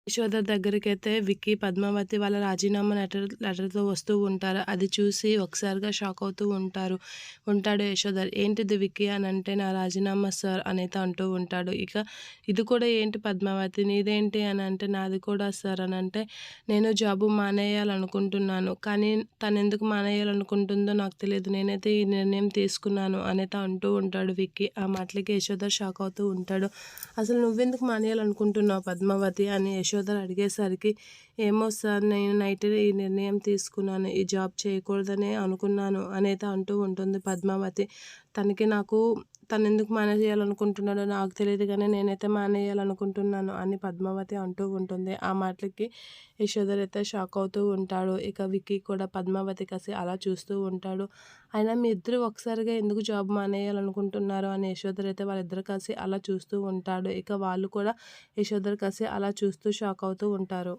యశోద దగ్గరికైతే విక్కీ, పద్మావతి వాళ్ళ రాజీనామా లెటర్‌తో వస్తూ ఉంటారు. అది చూసి ఒకసారిగా షాక్ అవుతూ ఉంటాడు యశోధర్. "ఏంటిది విక్కీ" అనంటే, "నా రాజీనామా సార్" అనేది అంటూ ఉంటాడు. ఇక "ఇది కూడా ఏంటి పద్మావతి నీదేంటి" అనంటే, "నాది కూడా సార్" అనంటే, "నేను జాబు మానేయాలనుకుంటున్నాను. కానీ తనెందుకు మానేయాలనుకుంటుందో నాకు తెలీదు. నేనైతే ఈ నిర్ణయం తీసుకున్నాను" అనేది అంటూ ఉంటాడు విక్కీ. ఆ మాటలకి యశోధర్ షాక్ అవుతూ ఉంటాడు. "అసలు నువ్వెందుకు మానేయాలనుకుంటున్నావు పద్మావతి" అని యశోధర అడిగేసరికి, "ఏమో సార్ నేను నైటే ఈ నిర్ణయం తీసుకున్నాను. ఈ జాబ్ చేయకూడదనే అనుకున్నాను" అనేది అంటూ ఉంటుంది పద్మావతి. నాకు తనెందుకు మానేయాలనుకుంటున్నాడో నాకు తెలీదు గానీ నేనైతే మానేయాలనుకుంటున్నాను అని పద్మావతి అంటూ ఉంటుంది. ఆ మాటలకి యశోధర్ అయితే షాక్ అవుతూ ఉంటాడు. ఇక విక్కీ కూడా పద్మావతి కసి అలా చూస్తూ ఉంటాడు. అయినా మీ ఇద్దరు ఒకసారిగా ఎందుకు జాబ్ మానేయాలనుకుంటున్నారు అని యశోధర్ అయితే వాళ్ళిద్దరు కలిసి అలా చూస్తూ ఉంటాడు. ఇక వాళ్ళు కూడా యశోధర్ కసి అలా చూస్తూ షాక్ అవుతూ ఉంటారు.